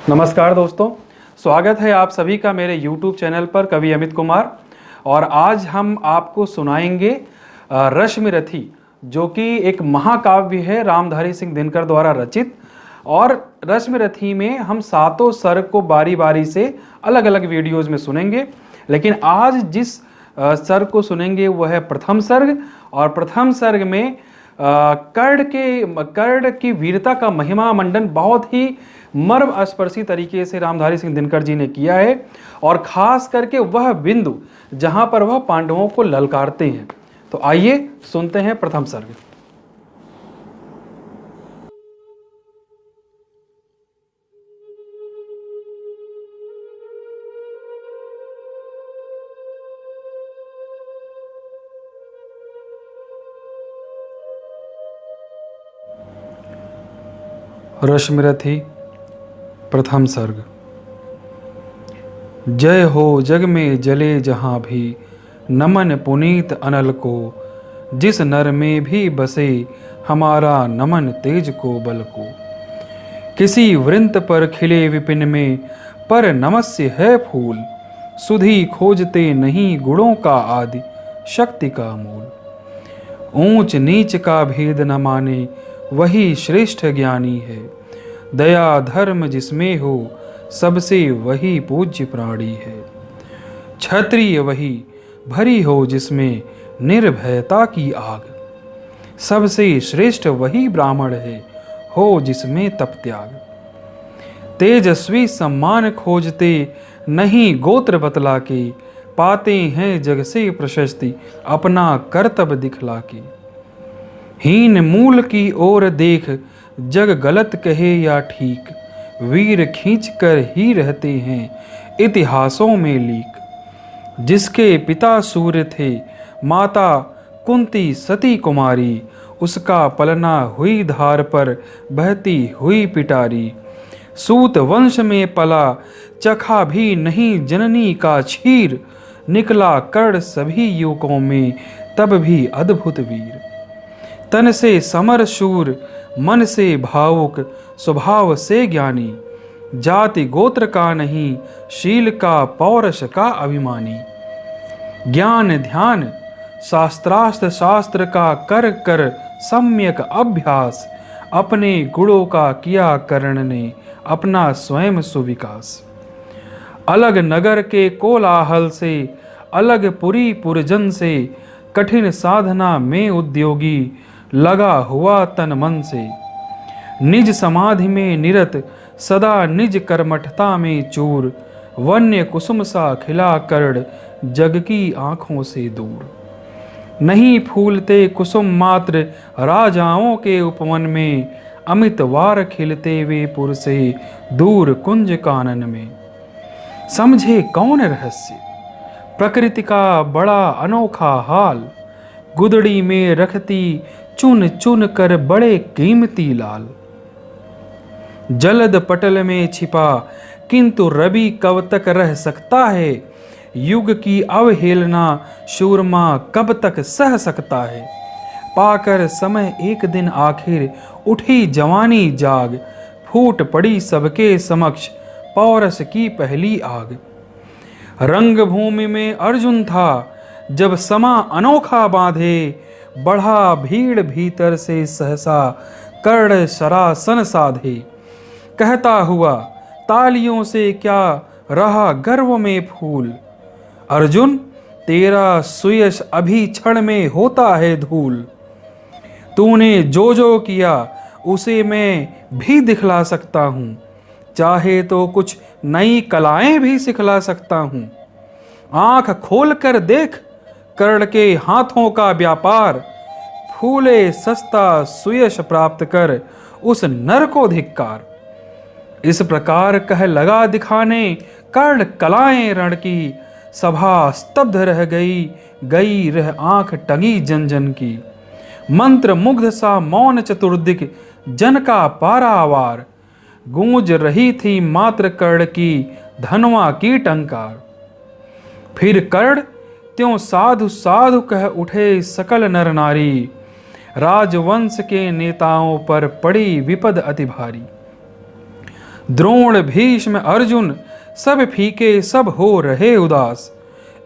नमस्कार दोस्तों, स्वागत है आप सभी का मेरे YouTube चैनल पर कवि अमित कुमार। और आज हम आपको सुनाएंगे रश्मिरथी, जो कि एक महाकाव्य है रामधारी सिंह दिनकर द्वारा रचित। और रश्मिरथी में हम सातों सर्ग को बारी बारी से अलग अलग वीडियोज़ में सुनेंगे, लेकिन आज जिस सर्ग को सुनेंगे वह है प्रथम सर्ग। और प्रथम सर्ग में कर्ण की वीरता का महिमा मंडन बहुत ही मर्मस्पर्शी तरीके से रामधारी सिंह दिनकर जी ने किया है, और खास करके वह बिंदु जहां पर वह पांडवों को ललकारते हैं। तो आइए सुनते हैं प्रथम सर्ग। रश्मिरथी प्रथम सर्ग। जय हो जग में जले जहाँ भी, नमन पुनीत अनल को। जिस नर में भी बसे, हमारा नमन तेज को बल को। किसी वृंत पर खिले विपिन में, पर नमस्य है फूल। सुधि खोजते नहीं गुणों का आदि, शक्ति का मूल। ऊंच नीच का भेद न माने, वही श्रेष्ठ ज्ञानी है। दया धर्म जिसमें हो, सबसे वही पूज्य प्राणी है। क्षत्रिय वही भरी हो जिसमें, निर्भयता की आग। सबसे श्रेष्ठ वही ब्राह्मण है, हो जिसमें तप त्याग। तेजस्वी सम्मान खोजते नहीं गोत्र बतला के, पाते हैं जग से प्रशस्ति अपना कर्तव्य दिखला के। हीन मूल की ओर देख, जग गलत कहे या ठीक। वीर खींच कर ही रहते हैं इतिहासों में लीक। जिसके पिता सूर्य थे, माता कुंती सती कुमारी। उसका पलना हुई धार पर, बहती हुई पिटारी। सूत वंश में पला, चखा भी नहीं जननी का क्षीर। निकला कर्ण सभी युवकों में, तब भी अद्भुत वीर। तन से समर शूर, मन से भावुक, स्वभाव से ज्ञानी। जाति गोत्र का नहीं, शील का पौरुष का अभिमानी। ज्ञान ध्यान शास्त्रास्त्र शास्त्र का कर कर सम्यक अभ्यास। अपने गुणों का किया कर्ण ने, अपना स्वयं सुविकास। अलग नगर के कोलाहल से, अलग पुरी पुरजन से। कठिन साधना में उद्योगी, लगा हुआ तन मन से। निज समाधि में निरत, सदा निज कर्मठता में चूर। वन्य कुसुम सा खिला कर्ण, जग की आंखों से दूर। नहीं फूलते कुसुम मात्र, राजाओं के उपवन में। अमित वार खिलते वे पुर से, दूर कुंज कानन में। समझे कौन रहस्य, प्रकृति का बड़ा अनोखा हाल। गुदड़ी में रखती चुन चुन कर बड़े कीमती लाल। जलद पटल में छिपा, किंतु रवि कब तक रह सकता है। युग की अवहेलना, शूरमा कब तक सह सकता है। पाकर समय एक दिन आखिर, उठी जवानी जाग। फूट पड़ी सबके समक्ष, पौरस की पहली आग। रंगभूमि में अर्जुन था, जब समा अनोखा बांधे। बढ़ा भीड़ भीतर से सहसा, कर्ण शरासन साधे। कहता हुआ तालियों से क्या, रहा गर्व में फूल। अर्जुन तेरा सुयश अभी क्षण में होता है धूल। तूने जो जो किया, उसे मैं भी दिखला सकता हूँ। चाहे तो कुछ नई कलाएं भी सिखला सकता हूँ। आंख खोल कर देख, कर्ण के हाथों का व्यापार। फूले सस्ता सुयश प्राप्त कर, उस नर को धिक्कार। इस प्रकार कह लगा दिखाने, कर्ण कलाएं रण की। सभा स्तब्ध रह गई रह आंख टंगी जन जन की। मंत्र मुग्ध सा मौन चतुर्दिक, जन का पारावार। गूंज रही थी मात्र कर्ण की, धनवा की टंकार। फिर कर्ण त्यों साधु साधु कह उठे सकल नर नारी। राजवंश के नेताओं पर पड़ी विपद अति भारी। द्रोण भीष्म अर्जुन सब फीके सब हो रहे उदास।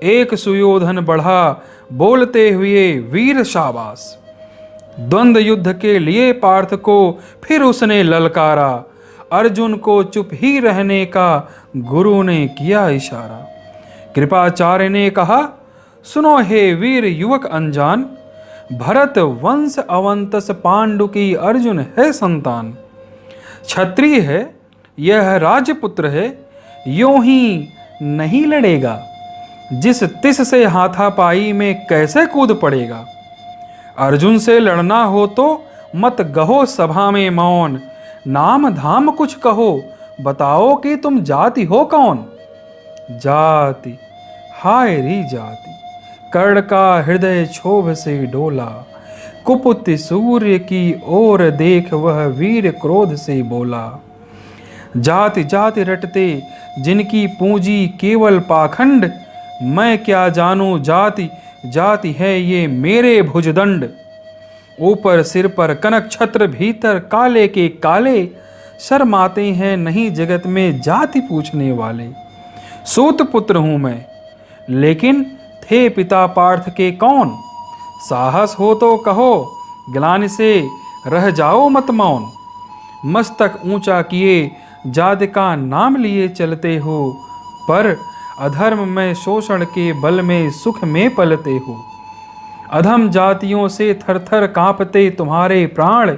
एक सुयोधन बढ़ा बोलते हुए वीर शाबाश। द्वंद्व युद्ध के लिए पार्थ को फिर उसने ललकारा। अर्जुन को चुप ही रहने का गुरु ने किया इशारा। कृपाचार्य ने कहा, सुनो हे वीर युवक अनजान, भरत वंश अवंतस पांडु की अर्जुन है संतान। क्षत्रिय है यह राजपुत्र है, यूं ही नहीं लड़ेगा। जिस तिस से हाथापाई में कैसे कूद पड़ेगा। अर्जुन से लड़ना हो तो मत गहो सभा में मौन। नाम धाम कुछ कहो, बताओ कि तुम जाति हो कौन। जाति हाय री जाति, कर्ण का हृदय क्षोभ से डोला। कुपुत सूर्य की ओर देख वह वीर क्रोध से बोला। जाति जाति रटते जिनकी पूंजी केवल पाखंड। मैं क्या जानूं जाति, जाति है ये मेरे भुजदंड। ऊपर सिर पर कनक छत्र, भीतर काले के काले। शर्माते हैं नहीं जगत में जाति पूछने वाले। सूत पुत्र हूं मैं, लेकिन थे पिता पार्थ के कौन। साहस हो तो कहो, ग्लानि से रह जाओ मत मौन। मस्तक ऊंचा किए जाति का नाम लिए चलते हो, पर अधर्म में शोषण के बल में सुख में पलते हो। अधम जातियों से थरथर कांपते तुम्हारे प्राण।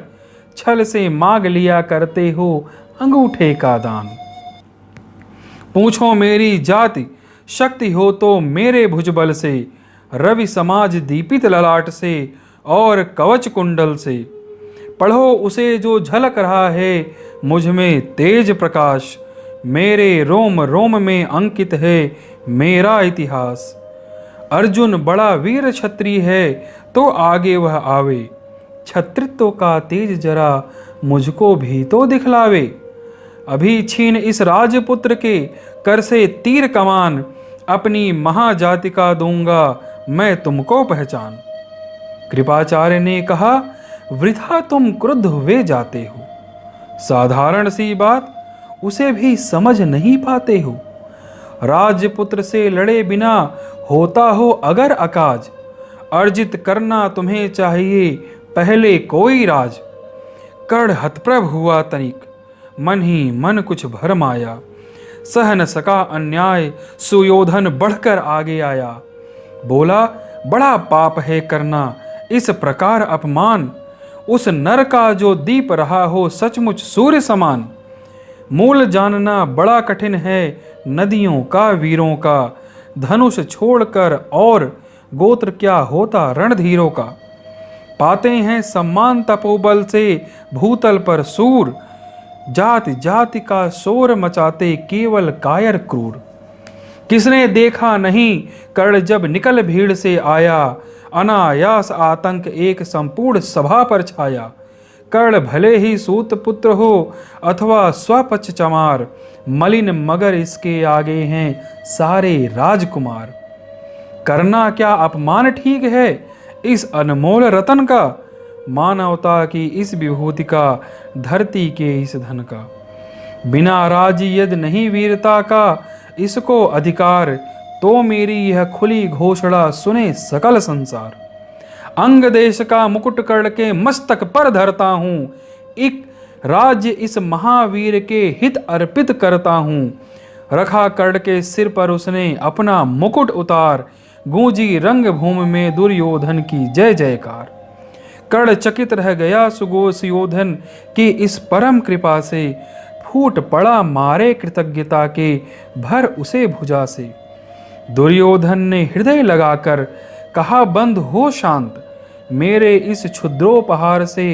छल से मांग लिया करते हो अंगूठे का दान। पूछो मेरी जाति, शक्ति हो तो मेरे भुजबल से। रवि समाज दीपित ललाट से और कवच कुंडल से। पढ़ो उसे जो झलक रहा है मुझ में तेज प्रकाश। मेरे रोम रोम में अंकित है मेरा इतिहास। अर्जुन बड़ा वीर क्षत्रिय है तो आगे वह आवे। क्षत्रित्व का तेज जरा मुझको भी तो दिखलावे। अभी छीन इस राजपुत्र के कर से तीर कमान। अपनी महाजाति का दूंगा मैं तुमको पहचान। कृपाचार्य ने कहा, वृथा तुम क्रुद्ध हुए जाते हो। साधारण सी बात उसे भी समझ नहीं पाते हो। राजपुत्र से लड़े बिना होता हो अगर अकाज। अर्जित करना तुम्हें चाहिए पहले कोई राज। कर्ण हतप्रभ हुआ तनिक, मन ही मन कुछ भरम आया। सह न सका अन्याय, सुयोधन बढ़कर आगे आया। बोला, बड़ा पाप है करना इस प्रकार अपमान। उस नर का जो दीप रहा हो सचमुच सूर्य समान। मूल जानना बड़ा कठिन है नदियों का वीरों का। धनुष छोड़कर और गोत्र क्या होता रणधीरों का। पाते हैं सम्मान तपोबल से भूतल पर सूर। जाति जाति का शोर मचाते केवल कायर क्रूर। किसने देखा नहीं कर्ण जब निकल भीड़ से आया। अनायास आतंक एक संपूर्ण सभा पर छाया। कर्ण भले ही सूत पुत्र हो अथवा स्वपच चमार। मलिन मगर इसके आगे हैं सारे राजकुमार। करना क्या अपमान ठीक है इस अनमोल रतन का। मानवता की इस विभूति का, धरती के इस धन का। बिना राज यद नहीं वीरता का इसको अधिकार। तो मेरी यह खुली घोषणा सुने सकल संसार। अंग देश का मुकुट कर्ण के मस्तक पर धरता हूँ। एक राज्य इस महावीर के हित अर्पित करता हूँ। रखा कर्ण के सिर पर उसने अपना मुकुट उतार। गूंजी रंग भूमि में दुर्योधन की जय जयकार। कर्ण चकित रह गया सुयोधन की इस परम कृपा से। फूट पड़ा मारे कृतज्ञता के भर उसे भुजा से। दुर्योधन ने हृदय लगाकर कहा, बंद हो शांत। मेरे इस क्षुद्रोपहार से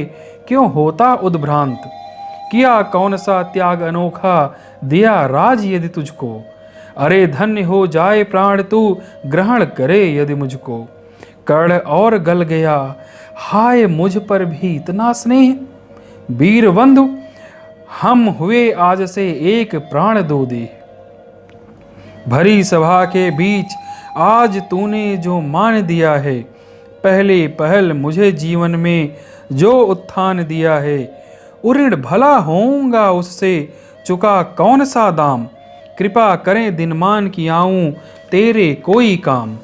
क्यों होता उद्भ्रांत। किया कौन सा त्याग अनोखा, दिया राज यदि तुझको। अरे धन्य हो जाए प्राण तू, ग्रहण करे यदि मुझको। कर्ण और गल गया, हाय मुझ पर भी इतना स्नेह। वीर बंधु हम हुए आज से एक प्राण दो दे। भरी सभा के बीच आज तूने जो मान दिया है। पहले पहल मुझे जीवन में जो उत्थान दिया है। उऋण भला होऊंगा उससे चुका कौन सा दाम, कृपा करें दिनमान की आऊं तेरे कोई काम।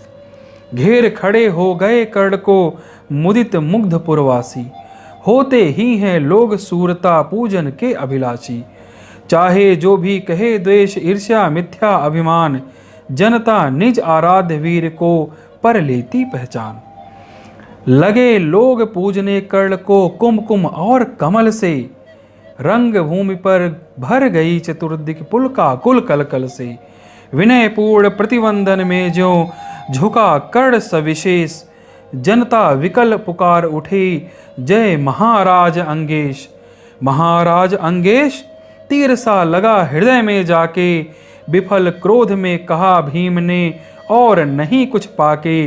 घेर खड़े हो गए कर्ण को मुदित मुग्ध पुरवासी, होते ही हैं लोग सूरता पूजन के अभिलाषी। चाहे जो भी कहे द्वेष ईर्ष्या मिथ्या अभिमान, जनता निज आराध्य वीर को पर लेती पहचान। लगे लोग पूजने कर्ण को कुमकुम और कमल से, रंग भूमि पर भर गई चतुर्दिक पुलका कुल कलकल से। विनय पूर्ण प्रतिवंदन में जो झुका कर्ण सविशेष, जनता विकल पुकार उठी जय महाराज अंगेश। महाराज अंगेश तीर सा लगा हृदय में जाके, विफल क्रोध में कहा भीम ने और नहीं कुछ पाके।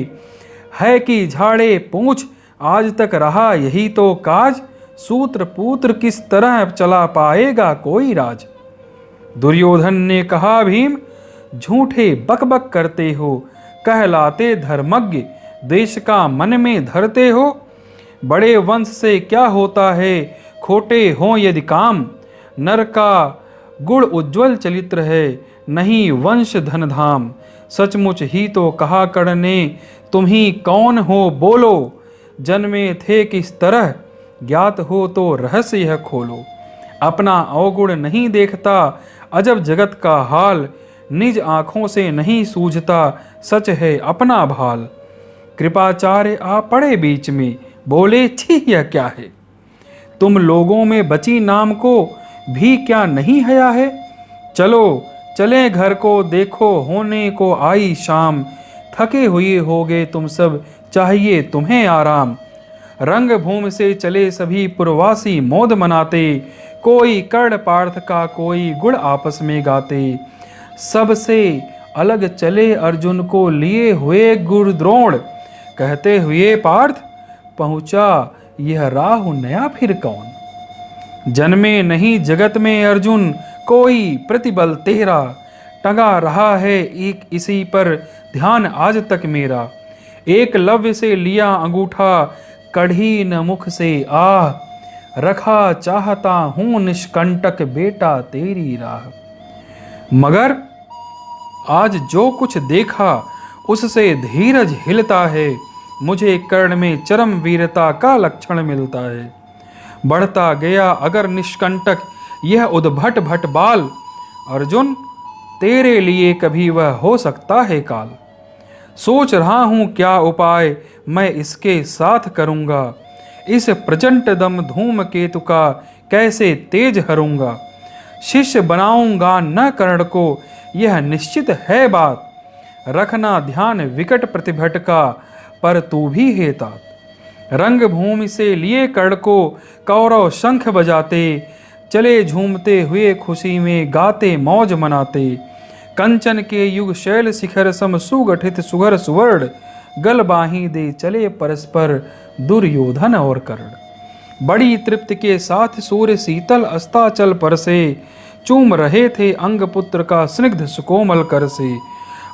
है कि झाड़े पूंछ आज तक रहा यही तो काज, सूत्र पुत्र किस तरह चला पाएगा कोई राज। दुर्योधन ने कहा भीम झूठे बकबक करते हो, कहलाते धर्मज्ञ देश का मन में धरते हो। बड़े वंश से क्या होता है खोटे हो यदि काम, नर का गुण उज्ज्वल चरित्र है नहीं वंश धन धाम। सचमुच ही तो कहा कर्ण ने तुम ही कौन हो बोलो, जन्मे थे किस तरह ज्ञात हो तो रहस्य यह खोलो। अपना अवगुण नहीं देखता अजब जगत का हाल, निज आँखों से नहीं सूझता सच है अपना भाल। कृपाचार्य आ पड़े बीच में बोले छी यह क्या है, तुम लोगों में बची नाम को भी क्या नहीं हया है। चलो चले घर को देखो होने को आई शाम, थके हुए होगे तुम सब चाहिए तुम्हें आराम। रंग भूमि से चले सभी पुरवासी मोद मनाते, कोई कर्ण पार्थ का कोई गुण आपस में गाते। सबसे अलग चले अर्जुन को लिए हुए गुरु द्रोण, कहते हुए पार्थ पहुंचा यह राह नया फिर कौन। जन्मे नहीं जगत में अर्जुन कोई प्रतिबल तेरा, टंगा रहा है एक इसी पर ध्यान आज तक मेरा। एक लव्य से लिया अंगूठा कढ़ी न मुख से आह, रखा चाहता हूं निष्कंटक बेटा तेरी राह। मगर आज जो कुछ देखा उससे धीरज हिलता है, मुझे कर्ण में चरम वीरता का लक्षण मिलता है। बढ़ता गया अगर निष्कंटक यह उद्भट भट बाल, अर्जुन तेरे लिए कभी वह हो सकता है काल। सोच रहा हूं क्या उपाय मैं इसके साथ करूंगा, इस प्रचंड दम धूम केतु का कैसे तेज हरूंगा। शिष्य बनाऊंगा न कर्ण को यह निश्चित है बात, रखना ध्यान विकट प्रतिभट का पर तू भी है तात। रंग भूमि से लिए कर्ण को कौरव शंख बजाते, चले झूमते हुए खुशी में गाते मौज मनाते। कंचन के युग शैल शिखर सम सुगठित सुघर सुवर्ण, गल बाही दे चले परस्पर दुर्योधन और कर्ण। बड़ी तृप्ति के साथ सूर्य शीतल अस्ताचल पर से, चूम रहे थे अंग पुत्र का स्निग्ध सुकोमल कर से।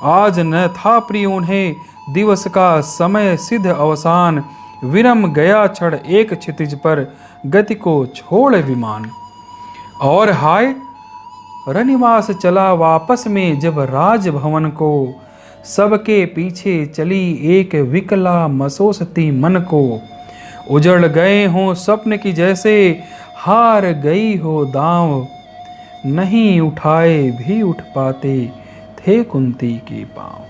आज न था प्रिय उन्हें दिवस का समय सिद्ध अवसान, विरम गया क्षण एक क्षितिज पर गति को छोड़ विमान। और हाय रनिवास चला वापस में जब राजभवन को, सबके पीछे चली एक विकला मसोसती मन को। उजड़ गए हों स्वप्न की जैसे हार गई हो दांव, नहीं उठाए भी उठ पाते थे कुंती के पांव।